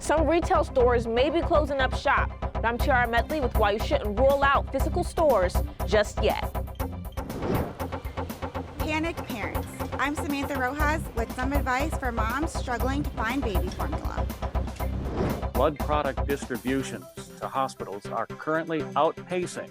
Some retail stores may be closing up shop, but I'm Tiara Medley with why you shouldn't rule out physical stores just yet. Panic parents. I'm Samantha Rojas with some advice for moms struggling to find baby formula. Blood product distributions to hospitals are currently outpacing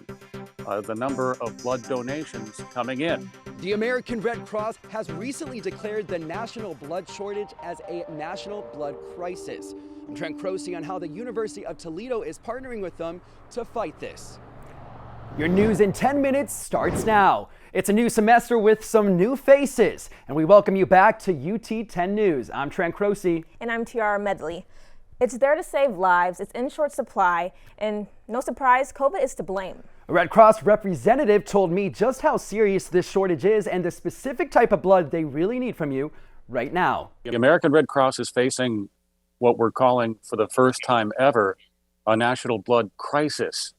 the number of blood donations coming in. The American Red Cross has recently declared the national blood shortage as a national blood crisis. I'm Trent Croce on how the University of Toledo is partnering with them to fight this. Your news in 10 minutes starts now. It's a new semester with some new faces, and we welcome you back to UT 10 News. I'm Trent Croce. And I'm Tiara Medley. It's there to save lives, it's in short supply, and no surprise, COVID is to blame. A Red Cross representative told me just how serious this shortage is and the specific type of blood they really need from you right now. The American Red Cross is facing what we're calling, for the first time ever, a national blood crisis.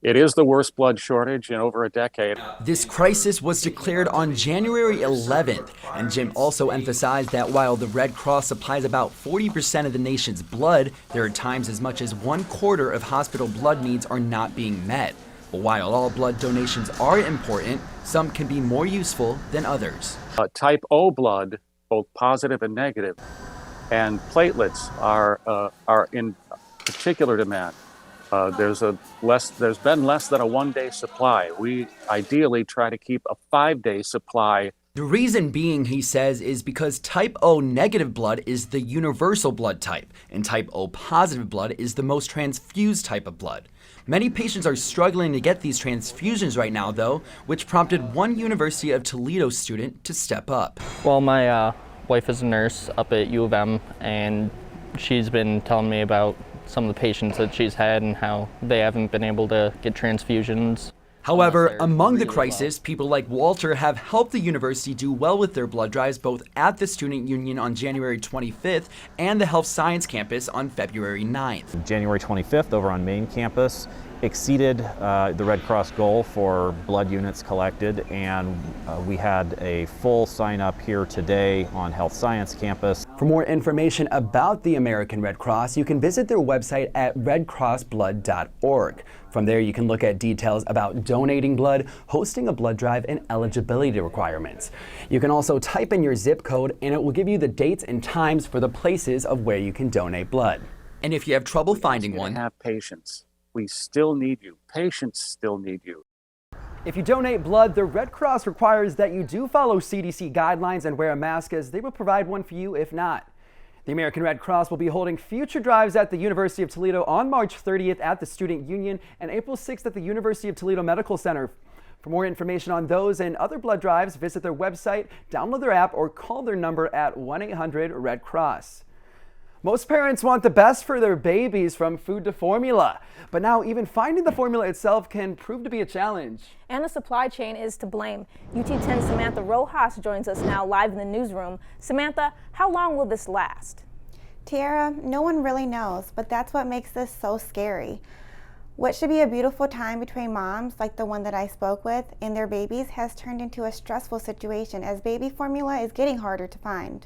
It is the worst blood shortage in over a decade. This crisis was declared on January 11th, and Jim also emphasized that while the Red Cross supplies about 40% of the nation's blood, there are times as much as 1/4 of hospital blood needs are not being met. But while all blood donations are important, some can be more useful than others. Type O blood, both positive and negative, and platelets are in particular demand. There's been less than a 1-day supply. We ideally try to keep a 5-day supply. The reason being, he says, is because type O negative blood is the universal blood type, and type O positive blood is the most transfused type of blood. Many patients are struggling to get these transfusions right now, though, which prompted one University of Toledo student to step up. Well, my wife is a nurse up at U of M, and she's been telling me about some of the patients that she's had and how they haven't been able to get transfusions. However, among the crisis, people like Walter have helped the university do well with their blood drives both at the Student Union on January 25th and the Health Science Campus on February 9th. January 25th over on main campus exceeded the Red Cross goal for blood units collected, and we had a full sign up here today on Health Science Campus. For more information about the American Red Cross, you can visit their website at redcrossblood.org. From there, you can look at details about donating blood, hosting a blood drive, and eligibility requirements. You can also type in your zip code, and it will give you the dates and times for the places of where you can donate blood. And if you have trouble finding one, have patience. We still need you. Patients still need you. If you donate blood, the Red Cross requires that you do follow CDC guidelines and wear a mask, as they will provide one for you if not. The American Red Cross will be holding future drives at the University of Toledo on March 30th at the Student Union and April 6th at the University of Toledo Medical Center. For more information on those and other blood drives, visit their website, download their app, or call their number at 1-800-RED-CROSS. Most parents want the best for their babies, from food to formula. But now even finding the formula itself can prove to be a challenge. And the supply chain is to blame. UT 10 Samantha Rojas joins us now live in the newsroom. Samantha, how long will this last? Tiara, no one really knows, but that's what makes this so scary. What should be a beautiful time between moms, like the one that I spoke with, and their babies has turned into a stressful situation as baby formula is getting harder to find.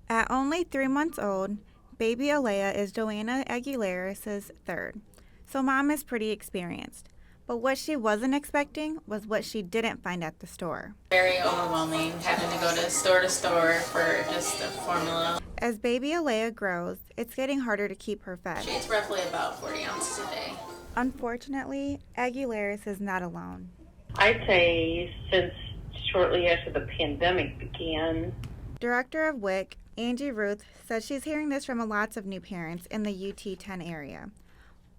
At only 3 months old, baby Alea is Joanna Aguilera's third, so mom is pretty experienced. But what she wasn't expecting was what she didn't find at the store. Very overwhelming, having to go to store for just the formula. As baby Alea grows, it's getting harder to keep her fed. She eats roughly about 40 ounces a day. Unfortunately, Aguilera's is not alone. I'd say since shortly after the pandemic began. Director of WIC, Angie Ruth, says she's hearing this from lots of new parents in the UT 10 area.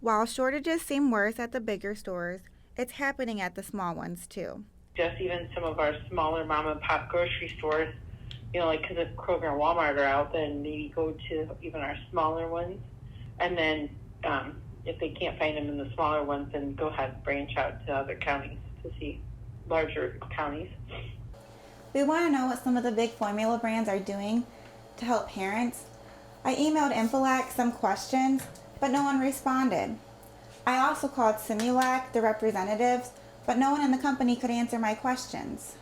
While shortages seem worse at the bigger stores, it's happening at the small ones too. Just even some of our smaller mom and pop grocery stores, like because if Kroger and Walmart are out, then maybe go to even our smaller ones. And then if they can't find them in the smaller ones, then go ahead and branch out to other counties to see larger counties. We want to know what some of the big formula brands are doing to help parents. I emailed Infolac some questions, but no one responded. I also called Simulac, the representatives, but no one in the company could answer my questions.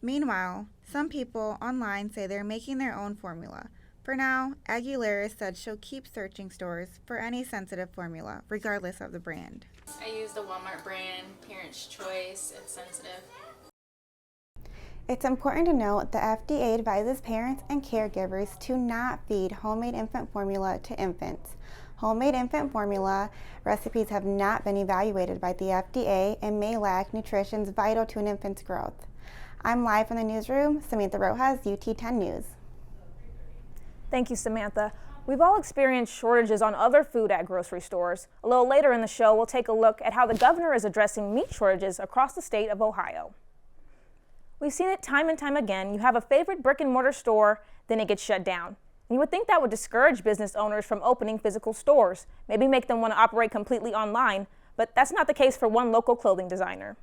Meanwhile, some people online say they're making their own formula. For For now, Aguilera said she'll keep searching stores for any sensitive formula, regardless of the brand. I use the Walmart brand, Parents' Choice. It's sensitive. It's important to note the FDA advises parents and caregivers to not feed homemade infant formula to infants. Homemade infant formula recipes have not been evaluated by the FDA and may lack nutrition vital to an infant's growth. I'm live from the newsroom, Samantha Rojas, UT10 News. Thank you, Samantha. We've all experienced shortages on other food at grocery stores. A little later in the show, we'll take a look at how the governor is addressing meat shortages across the state of Ohio. We've seen it time and time again. You have a favorite brick and mortar store, then it gets shut down. And you would think that would discourage business owners from opening physical stores, maybe make them want to operate completely online, but that's not the case for one local clothing designer.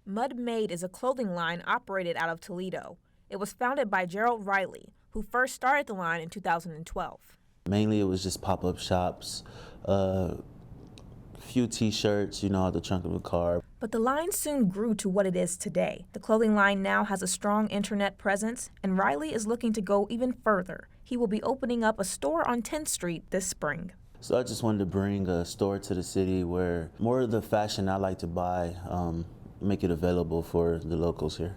Mud Made is a clothing line operated out of Toledo. It was founded by Gerald Riley, who first started the line in 2012. Mainly it was just pop-up shops, few t-shirts, out the trunk of the car. But the line soon grew to what it is today. The clothing line now has a strong internet presence, and Riley is looking to go even further. He will be opening up a store on 10th Street this spring. So I just wanted to bring a store to the city where more of the fashion I like to buy, make it available for the locals here.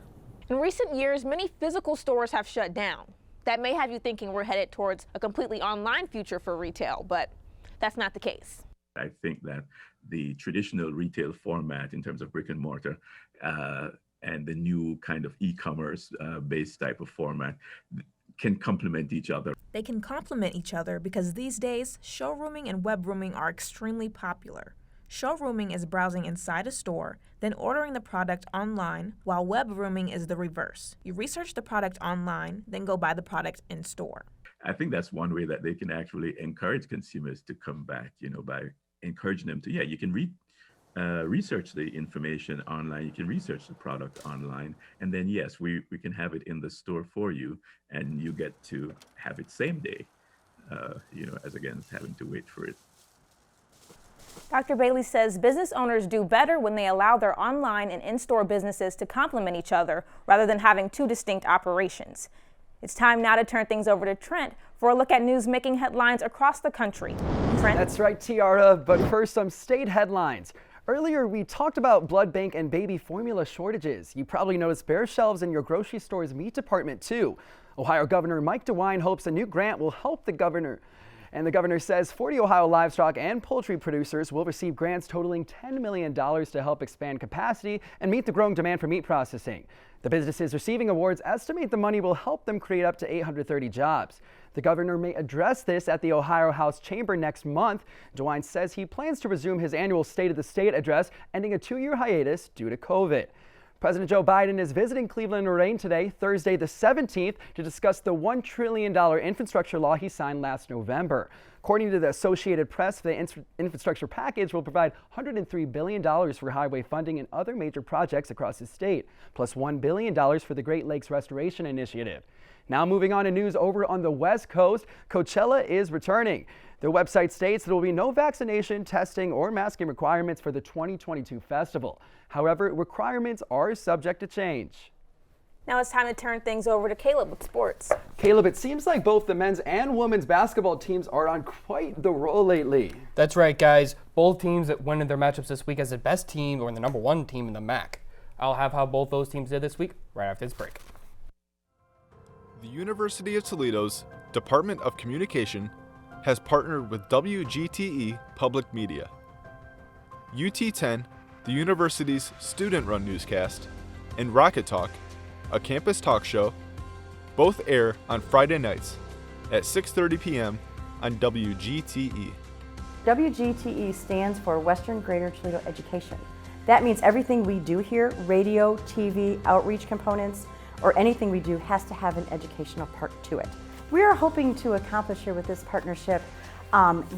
In recent years, many physical stores have shut down. That may have you thinking we're headed towards a completely online future for retail, but that's not the case. I think that the traditional retail format in terms of brick and mortar and the new kind of e-commerce based type of format can complement each other. They can complement each other because these days, showrooming and webrooming are extremely popular. Showrooming is browsing inside a store, then ordering the product online, while webrooming is the reverse. You research the product online, then go buy the product in store. I think that's one way that they can actually encourage consumers to come back, by encouraging them to, you can research the information online, you can research the product online, and then yes, we can have it in the store for you, and you get to have it same day, as against having to wait for it. Dr. Bailey says business owners do better when they allow their online and in-store businesses to complement each other rather than having two distinct operations. It's time now to turn things over to Trent for a look at news making headlines across the country. Trent? That's right, Tiara, but first some state headlines. Earlier, we talked about blood bank and baby formula shortages. You probably noticed bare shelves in your grocery store's meat department, too. Ohio Governor Mike DeWine hopes a new grant will help the governor. And the governor says 40 Ohio livestock and poultry producers will receive grants totaling $10 million to help expand capacity and meet the growing demand for meat processing. The businesses receiving awards estimate the money will help them create up to 830 jobs. The governor may address this at the Ohio House Chamber next month. DeWine says he plans to resume his annual State of the State address, ending a 2-year hiatus due to COVID. President Joe Biden is visiting Cleveland and Lorain today, Thursday the 17th, to discuss the $1 trillion infrastructure law he signed last November. According to the Associated Press, the infrastructure package will provide $103 billion for highway funding and other major projects across the state, plus $1 billion for the Great Lakes Restoration Initiative. Now moving on to news over on the West Coast, Coachella is returning. The website states there will be no vaccination, testing, or masking requirements for the 2022 festival. However, requirements are subject to change. Now it's time to turn things over to Caleb with sports. Caleb, it seems like both the men's and women's basketball teams are on quite the roll lately. That's right, guys. Both teams that won in their matchups this week as the best team or the #1 team in the MAC. I'll have how both those teams did this week right after this break. The University of Toledo's Department of Communication has partnered with WGTE Public Media. UT10, the university's student-run newscast, and Rocket Talk, a campus talk show, both air on Friday nights at 6:30 p.m. on WGTE. WGTE stands for Western Greater Toledo Education. That means everything we do here, radio, TV, outreach components, or anything we do has to have an educational part to it. We are hoping to accomplish here with this partnership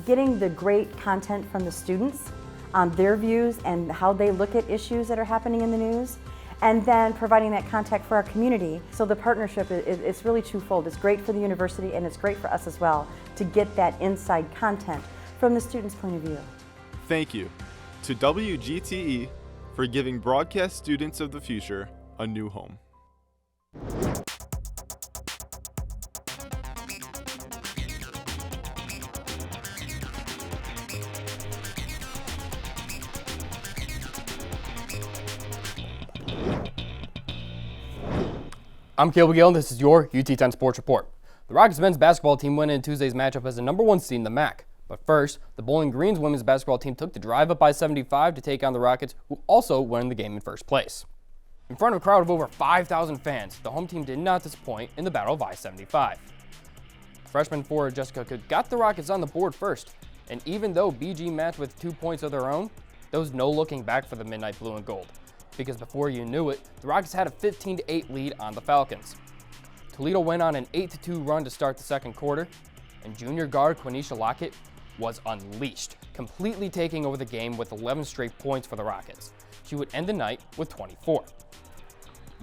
getting the great content from the students, their views and how they look at issues that are happening in the news, and then providing that contact for our community. So the partnership is really twofold. It's great for the university and it's great for us as well to get that inside content from the students' point of view. Thank you to WGTE for giving broadcast students of the future a new home. I'm Caleb Gill, and this is your UT10 Sports Report. The Rockets men's basketball team went in Tuesday's matchup as the number 1 seed in the MAC. But first, the Bowling Green's women's basketball team took the drive up by 75 to take on the Rockets, who also won the game in first place. In front of a crowd of over 5,000 fans, the home team did not disappoint in the battle of I-75. Freshman forward Jessica Cook got the Rockets on the board first, and even though BG matched with 2 points of their own, there was no looking back for the Midnight Blue and Gold, because before you knew it, the Rockets had a 15-8 lead on the Falcons. Toledo went on an 8-2 run to start the second quarter, and junior guard Quenisha Lockett was unleashed, completely taking over the game with 11 straight points for the Rockets. She would end the night with 24.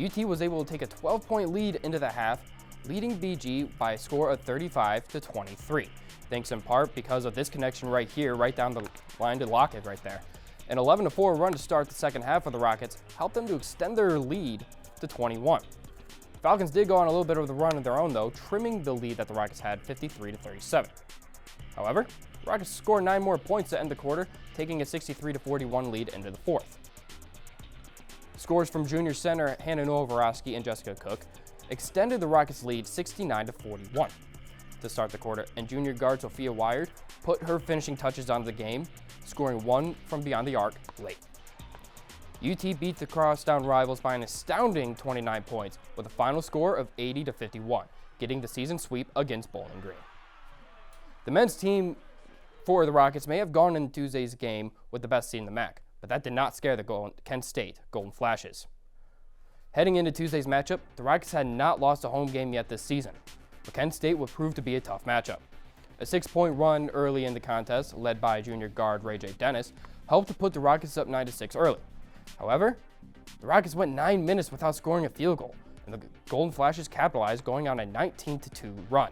UT was able to take a 12-point lead into the half, leading BG by a score of 35-23, thanks in part because of this connection right here, right down the line to Lockett right there. An 11-4 run to start the second half for the Rockets helped them to extend their lead to 21. Falcons did go on a little bit of the run of their own though, trimming the lead that the Rockets had 53-37. However, the Rockets scored 9 more points to end the quarter, taking a 63-41 lead into the fourth. Scores from junior center Hannah Novorosky and Jessica Cook extended the Rockets' lead 69-41 to start the quarter, and junior guard Sophia Wired put her finishing touches on the game, scoring 1 from beyond the arc late. UT beat the crosstown rivals by an astounding 29 points with a final score of 80-51, getting the season sweep against Bowling Green. The men's team for the Rockets may have gone in Tuesday's game with the best seed in the MAC, but that did not scare the Kent State Golden Flashes. Heading into Tuesday's matchup, the Rockets had not lost a home game yet this season, but Kent State would prove to be a tough matchup. A 6-point run early in the contest, led by junior guard Ray J. Dennis, helped to put the Rockets up 9-6 early. However, the Rockets went 9 minutes without scoring a field goal, and the Golden Flashes capitalized, going on a 19-2 run.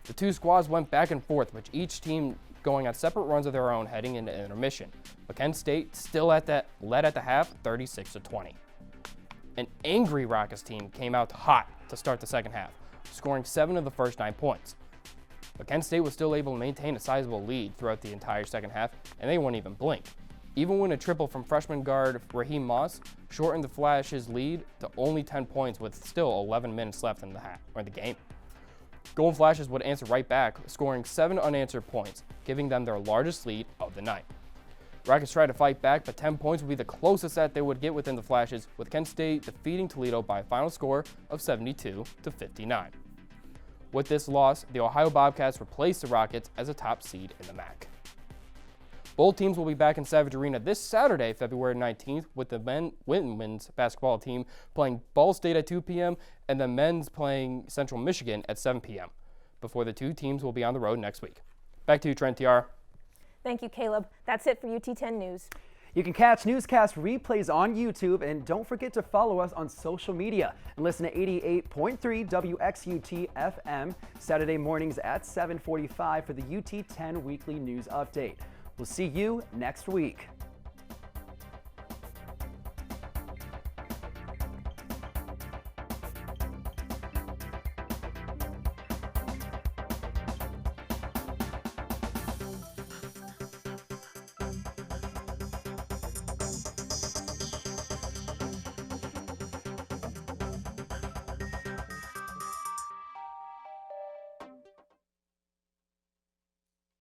The two squads went back and forth, with each team going on separate runs of their own heading into intermission, but Kent State still led at the half 36-20. An angry Rockets team came out hot to start the second half, scoring 7 of the first 9 points. But Kent State was still able to maintain a sizable lead throughout the entire second half, and they wouldn't even blink, even when a triple from freshman guard Raheem Moss shortened the Flash's lead to only 10 points with still 11 minutes left in the game. Golden Flashes would answer right back, scoring 7 unanswered points, giving them their largest lead of the night. Rockets tried to fight back, but 10 points would be the closest that they would get within the Flashes, with Kent State defeating Toledo by a final score of 72-59. With this loss, the Ohio Bobcats replaced the Rockets as a top seed in the MAC. Both teams will be back in Savage Arena this Saturday, February 19th, with the women's basketball team playing Ball State at 2 p.m. and the men's playing Central Michigan at 7 p.m. before the two teams will be on the road next week. Back to you, Trent Tiara. Thank you, Caleb. That's it for UT10 News. You can catch newscast replays on YouTube, and don't forget to follow us on social media and listen to 88.3 WXUT FM Saturday mornings at 7:45 for the UT10 Weekly News Update. We'll see you next week.